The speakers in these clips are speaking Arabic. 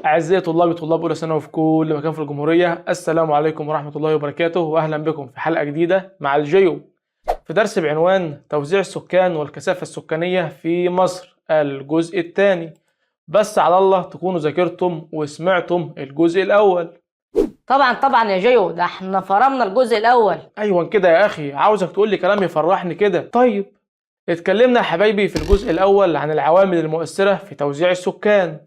أعزائي طلاب أولى ثانوي في كل مكان في الجمهورية، السلام عليكم ورحمة الله وبركاته، وأهلا بكم في حلقة جديدة مع الجيو في درس بعنوان توزيع السكان والكثافة السكانية في مصر الجزء الثاني. بس على الله تكونوا ذاكرتم وسمعتم الجزء الأول. طبعا يا جيو، ده احنا فرمنا الجزء الاول. أيوة كده يا أخي، عاوزك تقول لي كلام يفرحني كده. طيب اتكلمنا يا حبايبي في الجزء الأول عن العوامل المؤثرة في توزيع السكان،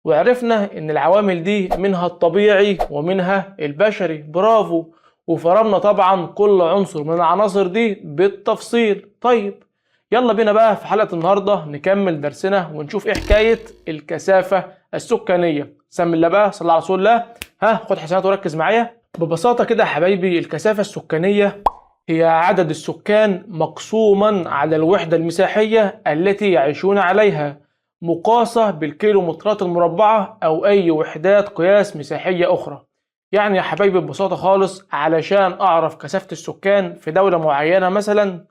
وعرفنا ان العوامل دي منها الطبيعي ومنها البشري. برافو. وفرمنا طبعا كل عنصر من العناصر دي بالتفصيل. طيب يلا بينا بقى في حلقة النهاردة نكمل درسنا ونشوف ايه حكاية الكثافة السكانية. سم الله بقى، صلى على رسول الله. خد حسنات وركز معايا. ببساطة كده يا حبايبي، الكثافة السكانية هي عدد السكان مقسوما على الوحدة المساحية التي يعيشون عليها، مقاسة بالكيلومترات المربعة أو أي وحدات قياس مساحية أخرى. يعني يا حبايبي ببساطة خالص، علشان أعرف كثافة السكان في دولة معينة مثلا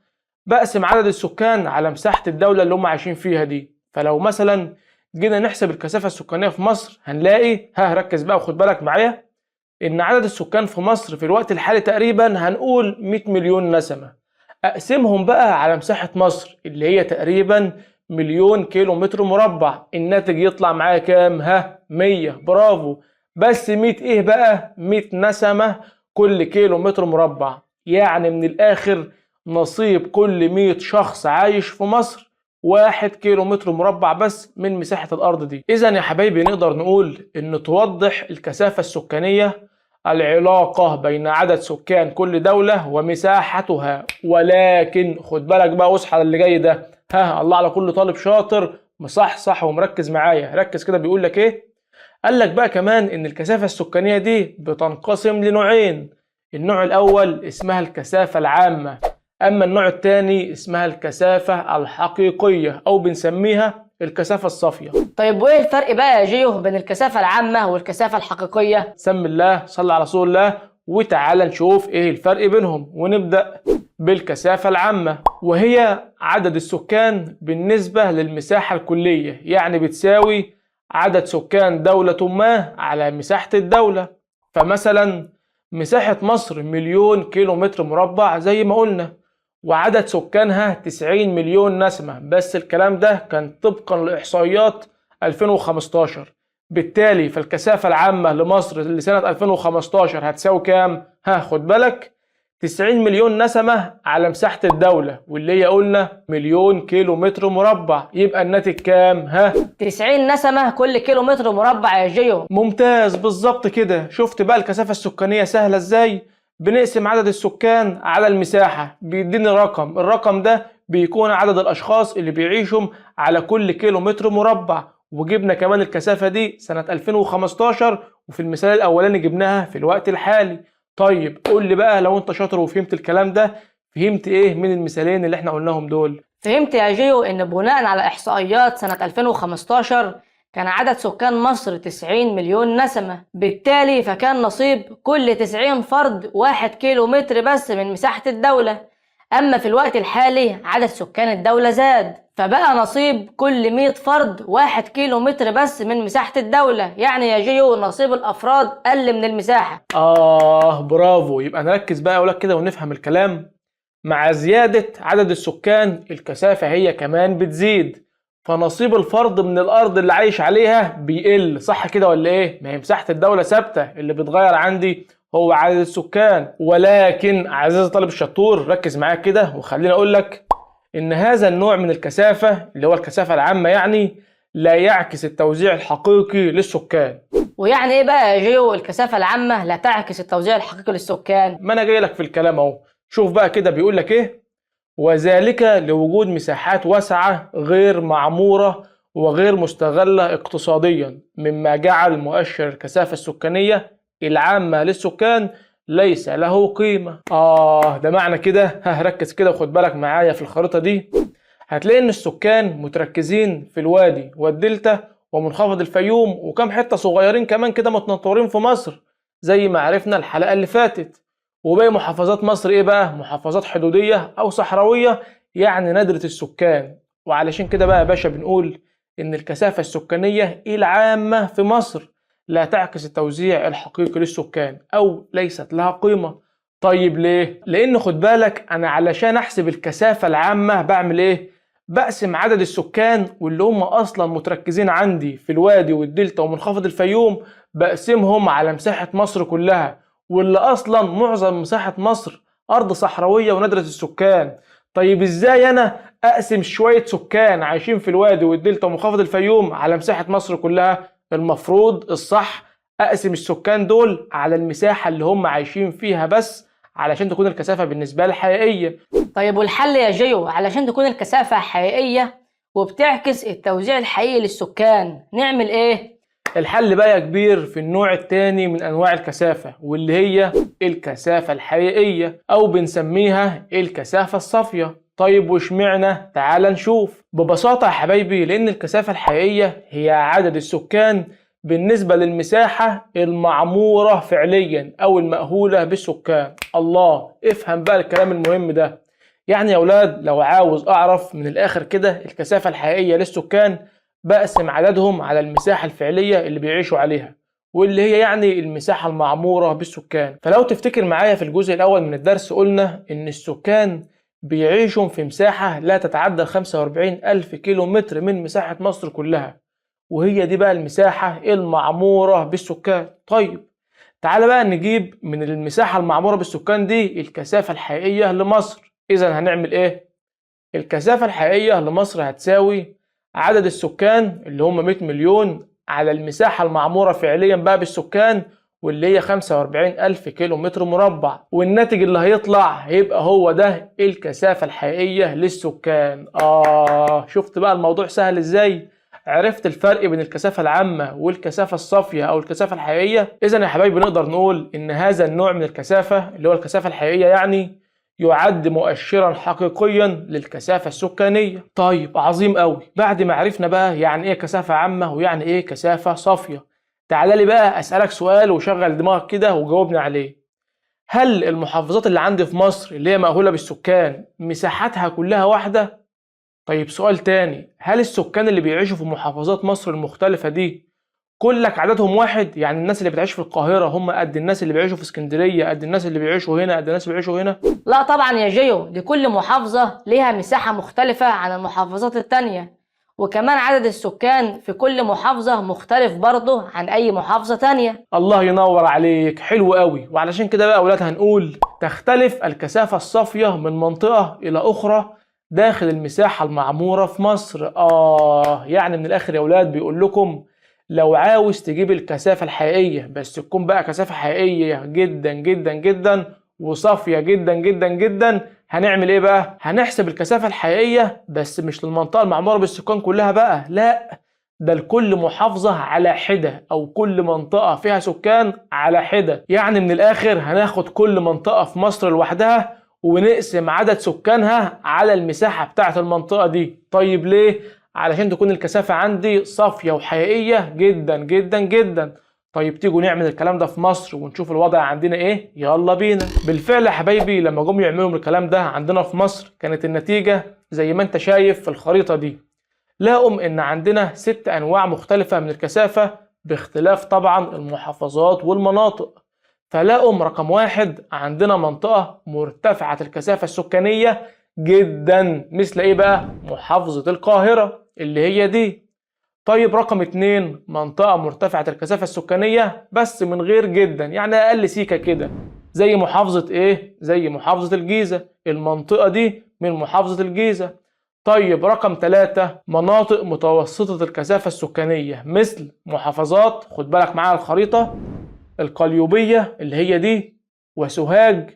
بقسم عدد السكان على مساحة الدولة اللي هم عايشين فيها دي. فلو مثلا جينا نحسب الكثافة السكانية في مصر هنلاقي، ركز بقى وخد بالك معايا، إن عدد السكان في مصر في الوقت الحالي تقريبا هنقول 100 مليون نسمة. أقسمهم بقى على مساحة مصر اللي هي تقريبا مليون كيلو متر مربع، الناتج يطلع معايا كام؟ 100. برافو. بس 100 ايه بقى؟ 100 نسمة كل كيلو متر مربع. يعني من الآخر نصيب كل 100 شخص عايش في مصر 1 كيلو متر مربع بس من مساحة الأرض دي. إذا يا حبايبي نقدر نقول إن توضح الكثافة السكانية العلاقة بين عدد سكان كل دولة ومساحتها. ولكن خد بالك بقى واصحى اللي جاي ده. الله على كل طالب شاطر مصحصح ومركز معايا. ركز كده، بيقول لك ايه؟ قال لك بقى كمان ان الكثافة السكانية دي بتنقسم لنوعين. النوع الاول اسمها الكثافة العامة، اما النوع الثاني اسمها الكثافة الحقيقية او بنسميها الكثافة الصافية. طيب وايه الفرق بقى يا جيو بين الكثافة العامة والكثافة الحقيقية؟ سم الله، صلى على رسول الله، وتعال نشوف ايه الفرق بينهم. ونبدأ بالكثافة العامة، وهي عدد السكان بالنسبة للمساحة الكلية، يعني بتساوي عدد سكان دولة ما على مساحة الدولة. فمثلا مساحة مصر مليون كيلو متر مربع زي ما قلنا، وعدد سكانها 90 مليون نسمة، بس الكلام ده كان طبقا لإحصائيات 2015. بالتالي فالكثافة العامة لمصر لسنة 2015 هتساوي كام؟ خد بالك، 90 مليون نسمة على مساحة الدولة، واللي هي قلنا مليون كيلو متر مربع. يبقى الناتج كام؟ 90 نسمة كل كيلو متر مربع يا جيو. ممتاز، بالظبط كده. شفت بقى الكثافة السكانية سهلة ازاي؟ بنقسم عدد السكان على المساحة بيديني رقم، الرقم ده بيكون عدد الأشخاص اللي بيعيشوا على كل كيلو متر مربع. وجبنا كمان الكثافة دي سنة 2015، وفي المثال الأولاني جبناها في الوقت الحالي. طيب قول لي بقى، لو انت شاطر وفهمت الكلام ده، فهمت ايه من المثالين اللي احنا قلناهم دول؟ فهمت يا جيو ان بناء على احصائيات سنة 2015 كان عدد سكان مصر 90 مليون نسمة، بالتالي فكان نصيب كل 90 فرد 1 كيلو متر بس من مساحة الدولة. اما في الوقت الحالي عدد سكان الدولة زاد، فبقى نصيب كل 100 فرد 1 كيلو متر بس من مساحة الدولة. يعني يا جيو نصيب الافراد قل من المساحة. برافو. يبقى نركز بقى يا ولاد كده ونفهم الكلام. مع زيادة عدد السكان الكثافة هي كمان بتزيد، فنصيب الفرد من الأرض اللي عايش عليها بيقل. صح كده ولا إيه؟ ما هي مساحة الدولة ثابتة، اللي بيتغير عندي هو عدد السكان. ولكن عزيزي طالب الشطور ركز معايا كده وخليني أقول لك إن هذا النوع من الكثافة اللي هو الكثافة العامة يعني لا يعكس التوزيع الحقيقي للسكان. ويعني ايه بقى يا جيو الكثافة العامة لا تعكس التوزيع الحقيقي للسكان؟ ما أنا جاي لك في الكلام أهو. شوف بقى كده بيقول لك إيه؟ وذلك لوجود مساحات واسعة غير معمورة وغير مستغلة اقتصاديا، مما جعل مؤشر الكثافة السكانية العامة للسكان ليس له قيمة. ده معنى كده، ركز كده وخد بالك معايا في الخريطة دي. هتلاقي ان السكان متركزين في الوادي والدلتا ومنخفض الفيوم وكم حتة صغيرين كمان كده متنطورين في مصر زي ما عرفنا الحلقة اللي فاتت. وباقي محافظات مصر ايه بقى؟ محافظات حدودية او صحراوية، يعني نادرة السكان. وعلشان كده بقى يا باشا بنقول ان الكثافة السكانية العامة في مصر لا تعكس التوزيع الحقيقي للسكان أو ليست لها قيمة. طيب ليه؟ لأن خد بالك أنا علشان أحسب الكثافة العامة بعمل إيه؟ بقسم عدد السكان واللي هم أصلا متركزين عندي في الوادي والدلتا ومنخفض الفيوم، بقسمهم على مساحة مصر كلها، واللي أصلا معظم مساحة مصر أرض صحراوية وندرة السكان. طيب إزاي أنا أقسم شوية سكان عايشين في الوادي والدلتا ومنخفض الفيوم على مساحة مصر كلها؟ المفروض الصح أقسم السكان دول على المساحة اللي هم عايشين فيها بس، علشان تكون الكثافة بالنسبة لي حقيقية. طيب والحل يا جيو علشان تكون الكثافة حقيقية وبتعكس التوزيع الحقيقي للسكان نعمل ايه؟ الحل بقى يا كبير في النوع التاني من أنواع الكثافة، واللي هي الكثافة الحقيقية أو بنسميها الكثافة الصافية. طيب واشمعنى؟ تعال نشوف. ببساطة يا حبايبي لأن الكثافة الحقيقية هي عدد السكان بالنسبة للمساحة المعمورة فعليا أو المأهولة بالسكان. الله، افهم بقى الكلام المهم ده. يعني يا أولاد لو عاوز أعرف من الآخر كده الكثافة الحقيقية للسكان، بقسم عددهم على المساحة الفعلية اللي بيعيشوا عليها، واللي هي يعني المساحة المعمورة بالسكان. فلو تفتكر معايا في الجزء الأول من الدرس قلنا إن السكان بيعيشوا في مساحة لا تتعدى 45,000 كيلو متر من مساحة مصر كلها، وهي دي بقى المساحة المعمورة بالسكان. طيب تعال بقى نجيب من المساحة المعمورة بالسكان دي الكثافة الحقيقية لمصر. إذا هنعمل إيه؟ الكثافة الحقيقية لمصر هتساوي عدد السكان اللي هم 100 مليون على المساحة المعمورة فعليا بقى بالسكان، واللي هي 45,000 كيلو متر مربع، والناتج اللي هيطلع هيبقى هو ده الكثافة الحقيقية للسكان. شفت بقى الموضوع سهل ازاي؟ عرفت الفرق بين الكثافة العامة والكثافة الصافية أو الكثافة الحقيقية؟ إذا يا حبايبي نقدر نقول إن هذا النوع من الكثافة اللي هو الكثافة الحقيقية يعني يعد مؤشرا حقيقيا للكثافة السكانية. طيب عظيم قوي. بعد ما عرفنا بقى يعني ايه كثافة عامة ويعني ايه كثافة صافية، تعال لي بقى اسألك سؤال وشغل دماغك كده وجاوبني عليه. هل المحافظات اللي عندي في مصر اللي هي مأهولة بالسكان مساحتها كلها واحدة؟ طيب سؤال تاني، هل السكان اللي بيعيشوا في محافظات مصر المختلفة دي كلك عددهم واحد؟ يعني الناس اللي بتعيش في القاهرة هم قد الناس اللي بيعيشوا في اسكندرية، قد الناس اللي بيعيشوا هنا، قد الناس اللي بيعيشوا هنا؟ لا طبعا يا جيو، دي كل محافظة ليها مساحة مختلفة عن المحافظات التانية، وكمان عدد السكان في كل محافظة مختلف برضه عن أي محافظة تانية. الله ينور عليك، حلو قوي. وعلشان كده بقى أولاد هنقول تختلف الكثافة الصافية من منطقة إلى أخرى داخل المساحة المعمورة في مصر. يعني من الآخر يا أولاد بيقول لكم لو عاوز تجيب الكثافة الحقيقية بس تكون بقى كثافة حقيقية جدا جدا جدا وصافية جدا جدا جدا، هنعمل ايه بقى؟ هنحسب الكثافة الحقيقية بس مش للمنطقة المعمورة بالسكان كلها بقى، لا، ده لكل محافظة على حدة أو كل منطقة فيها سكان على حدة. يعني من الآخر هناخد كل منطقة في مصر لوحدها ونقسم عدد سكانها على المساحة بتاعة المنطقة دي. طيب ليه؟ علشان تكون الكثافة عندي صافية وحقيقية جدا جدا جدا. طيب تيجوا نعمل الكلام ده في مصر ونشوف الوضع عندنا ايه؟ يلا بينا. بالفعل يا حبايبي لما جم يعملوا الكلام ده عندنا في مصر كانت النتيجة زي ما انت شايف في الخريطة دي. لقوا ان عندنا 6 انواع مختلفة من الكثافة باختلاف طبعا المحافظات والمناطق. فلقوا رقم 1 عندنا منطقة مرتفعة الكثافة السكانية جدا، مثل ايه بقى؟ محافظة القاهرة اللي هي دي. طيب رقم 2 منطقة مرتفعة الكثافة السكانية بس من غير جدا، يعني أقل سيكة كده، زي محافظة إيه؟ زي محافظة الجيزة، المنطقة دي من محافظة الجيزة. طيب رقم 3 مناطق متوسطة الكثافة السكانية مثل محافظات، خد بالك معايا الخريطة، القليوبية اللي هي دي، وسوهاج،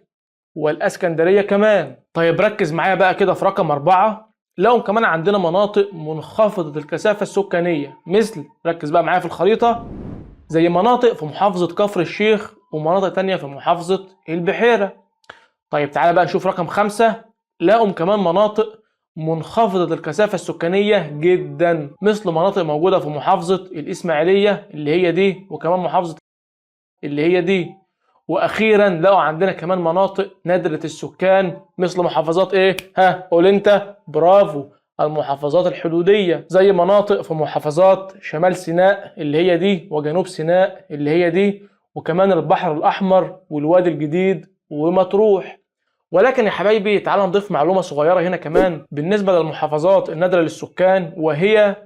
والاسكندرية كمان. طيب ركز معايا بقى كده في رقم 4، لقوا كمان عندنا مناطق منخفضة الكثافة السكانية مثل، ركز بقى معايا في الخريطة، زي مناطق في محافظة كفر الشيخ ومناطق تانية في محافظة البحيرة. طيب تعالى بقى نشوف رقم 5، لقوا كمان مناطق منخفضة الكثافة السكانية جدا مثل مناطق موجودة في محافظة الإسماعيلية اللي هي دي، وكمان محافظة اللي هي دي. واخيرا لقوا عندنا كمان مناطق نادرة السكان مثل محافظات ايه؟ قول انت. برافو، المحافظات الحدودية، زي مناطق في محافظات شمال سيناء اللي هي دي، وجنوب سيناء اللي هي دي، وكمان البحر الأحمر والوادي الجديد ومطروح. ولكن يا حبايبي تعالوا نضيف معلومة صغيرة هنا كمان بالنسبة للمحافظات النادرة للسكان، وهي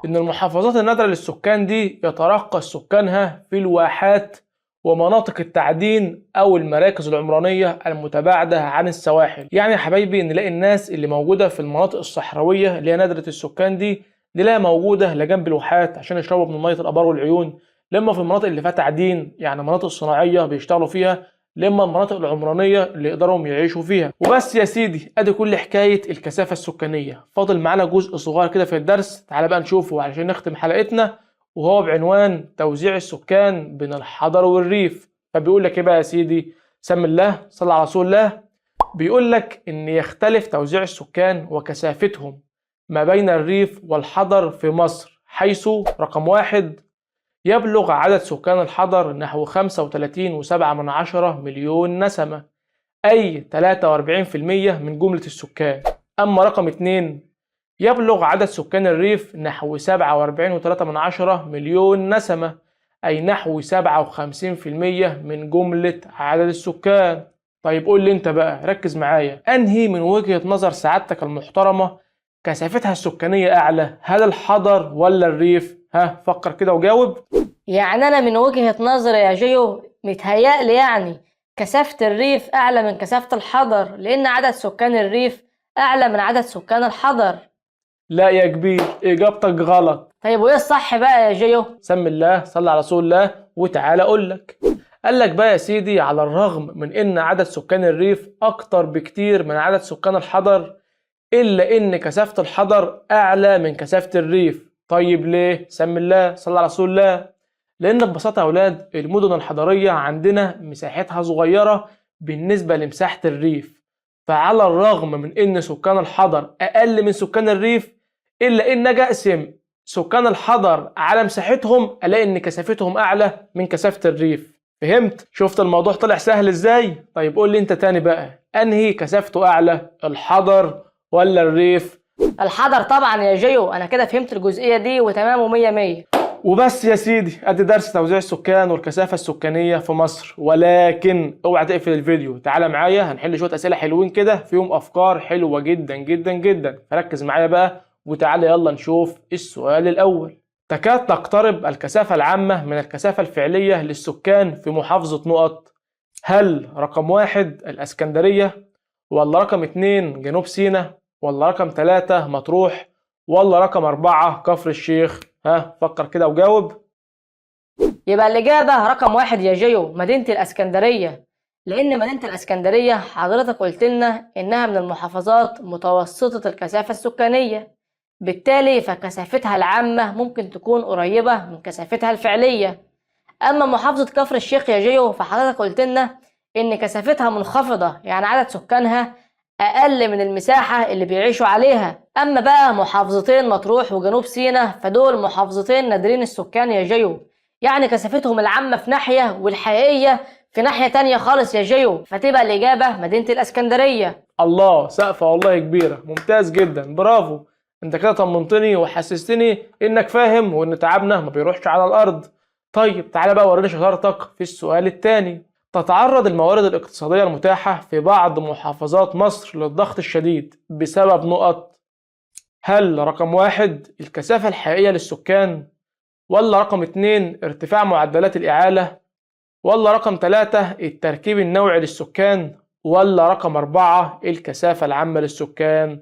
إن المحافظات النادرة للسكان دي يترقى سكانها في الواحات ومناطق التعدين أو المراكز العمرانية المتباعدة عن السواحل. يعني يا حبايبي نلاقي الناس اللي موجودة في المناطق الصحراوية اللي هي نادرة السكان دي نلاقيها موجودة لجنب الواحات عشان يشربوا من مية الآبار والعيون، لما في المناطق اللي فيها تعدين يعني مناطق صناعية بيشتغلوا فيها، لما المناطق العمرانية اللي يقدروا يعيشوا فيها. وبس يا سيدي ادي كل حكاية الكثافة السكانية. فاضل معانا جزء صغير كده في الدرس، تعال بقى نشوفه علشان نختم حلقتنا، وهو بعنوان توزيع السكان بين الحضر والريف. فبيقول لك ايه بقى يا سيدي؟ سم الله صلى على رسول الله. بيقول لك ان يختلف توزيع السكان وكثافتهم ما بين الريف والحضر في مصر، حيث رقم 1 يبلغ عدد سكان الحضر نحو 35.7 مليون نسمة، أي 43% من جملة السكان. أما رقم 2 يبلغ عدد سكان الريف نحو 47.3 مليون نسمة، أي نحو 57% من جملة عدد السكان. طيب قول لي انت بقى، ركز معايا، أنهي من وجهة نظر سعادتك المحترمة كثافتها السكانية أعلى، هل الحضر ولا الريف؟ فكر كده وجاوب. يعني انا من وجهة نظري يا جيو متهيألي يعني كثافة الريف اعلى من كثافة الحضر، لان عدد سكان الريف اعلى من عدد سكان الحضر. لا يا كبير، اجابتك غلط. طيب وايه الصح بقى يا جيو؟ سم الله صلى على رسول الله وتعالى اقول لك. قال لك بقى يا سيدي، على الرغم من ان عدد سكان الريف اكتر بكتير من عدد سكان الحضر، الا ان كثافة الحضر اعلى من كثافة الريف. طيب ليه؟ سم الله صلى على رسول الله. لان ببساطة يا اولاد المدن الحضرية عندنا مساحتها صغيرة بالنسبة لمساحة الريف، فعلى الرغم من ان سكان الحضر اقل من سكان الريف، الا ان اجي اقسم سكان الحضر على مساحتهم الاقي ان كثافتهم اعلى من كثافة الريف. فهمت؟ شفت الموضوع طلع سهل ازاي؟ طيب قول لي انت تاني بقى، انهي كثافته اعلى، الحضر ولا الريف؟ الحضر طبعا يا جيو، انا كده فهمت الجزئية دي وتمام ومية مية. وبس يا سيدي ادي درس توزيع السكان والكثافة السكانية في مصر. ولكن اوعى تقفل الفيديو، تعالى معايا هنحل شوية اسئلة حلوين كده فيهم افكار حلوة جدا جدا جدا. فركز معايا بقى وتعالى يلا نشوف السؤال الاول. تكاد تقترب الكثافة العامة من الكثافة الفعلية للسكان في محافظة نقط. هل رقم 1 الاسكندرية، ولا رقم 2 جنوب سيناء، ولا رقم 3 مطروح، ولا رقم 4 كفر الشيخ؟ فكر كده وجاوب. يبقى الإجابة رقم 1 يا جيو، مدينة الإسكندرية. لأن مدينة الإسكندرية حضرتك قلت لنا إنها من المحافظات متوسطة الكثافة السكانية، بالتالي فكثافتها العامة ممكن تكون قريبة من كثافتها الفعلية. أما محافظة كفر الشيخ يا جيو فحضرتك قلت لنا إن كثافتها منخفضة، يعني عدد سكانها أقل من المساحة اللي بيعيشوا عليها. أما بقى محافظتين مطروح وجنوب سيناء فدول محافظتين نادرين السكان يا جيو، يعني كثافتهم العامة في ناحية والحقيقية في ناحية تانية خالص يا جيو، فتبقى الإجابة مدينة الإسكندرية. الله، سقفة والله كبيرة، ممتاز جدا، برافو. انت كده طمنتني وحسستني انك فاهم وان تعبنا ما بيروحش على الارض. طيب تعالى بقى وريني شطارتك في السؤال الثاني. تتعرض الموارد الاقتصادية المتاحة في بعض محافظات مصر للضغط الشديد بسبب نقط. هل رقم 1 الكثافة الحقيقية للسكان، ولا رقم 2 ارتفاع معدلات الإعالة، ولا رقم 3 التركيب النوعي للسكان، ولا رقم 4 الكثافة العامة للسكان؟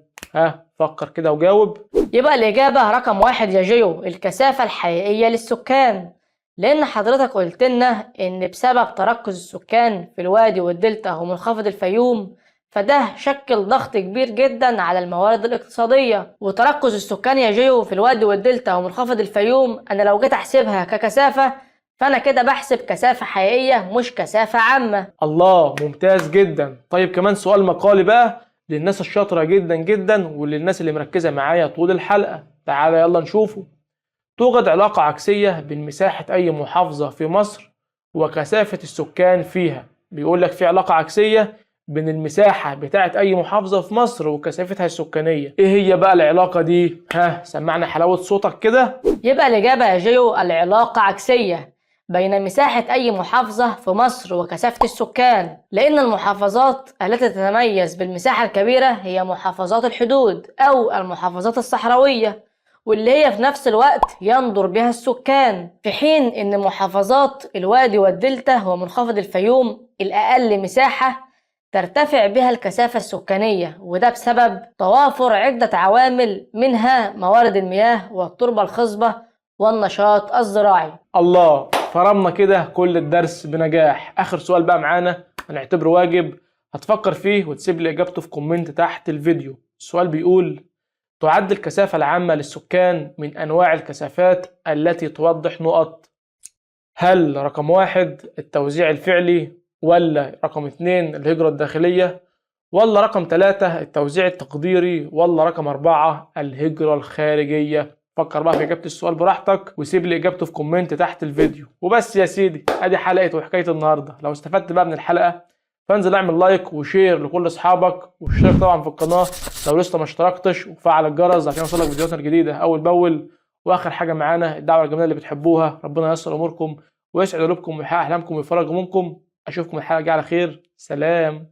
فكر كده وجاوب. يبقى الإجابة رقم 1 يا جيو، الكثافة الحقيقية للسكان. لأن حضرتك قلت لنا إن بسبب تركز السكان في الوادي والدلتا ومنخفض الفيوم، فده شكل ضغط كبير جدا على الموارد الاقتصادية. وتركز السكان يا جيو في الوادي والدلتا ومنخفض الفيوم، أنا لو جيت أحسبها ككثافة فأنا كده بحسب كثافة حقيقية مش كثافة عامة. الله، ممتاز جدا. طيب كمان سؤال مقالي بقى للناس الشاطرة جدا جدا وللناس اللي مركزة معايا طول الحلقة. تعالى يلا نشوفه. توجد علاقة عكسية بين مساحة أي محافظة في مصر وكثافة السكان فيها. بيقول لك في علاقة عكسية بين المساحة بتاعت أي محافظة في مصر وكثافتها السكانية. إيه هي بقى العلاقة دي؟ سمعنا حلاوة صوتك كده. يبقى الإجابة يا جيو العلاقة عكسية بين مساحة أي محافظة في مصر وكثافة السكان، لأن المحافظات التي تتميز بالمساحة الكبيرة هي محافظات الحدود أو المحافظات الصحراوية، واللي هي في نفس الوقت يندر بها السكان، في حين إن محافظات الوادي والدلتا ومنخفض الفيوم الأقل مساحة ترتفع بها الكثافة السكانية، وده بسبب توافر عدة عوامل منها موارد المياه والتربة الخصبة والنشاط الزراعي. الله، فرمنا كده كل الدرس بنجاح. آخر سؤال بقى معانا هنعتبره واجب، هتفكر فيه وتسيب لي إجابته في كومنت تحت الفيديو. السؤال بيقول: تعد الكثافة العامة للسكان من أنواع الكثافات التي توضح نقط. هل رقم 1 التوزيع الفعلي، ولا رقم 2 الهجرة الداخلية، ولا رقم 3 التوزيع التقديري، ولا رقم 4 الهجرة الخارجية؟ فكر بقى في إجابة السؤال براحتك وسيب لي إجابته في كومنت تحت الفيديو. وبس يا سيدي، أدي حلقة وحكاية النهاردة. لو استفدت بقى من الحلقة فانزل اعمل لايك وشير لكل أصحابك، واشترك طبعا في القناة لو لسه ما اشتركتش، وفعل الجرس عشان يوصلك فيديوهاتنا الجديدة أول بأول. وآخر حاجة معانا الدعوة الجميلة اللي بتحبوها، ربنا ييسر أموركم ويسعد قلوبكم ويحقق أحلامكم ويفرج همومكم. أشوفكم الحلقة الجاية على خير، سلام.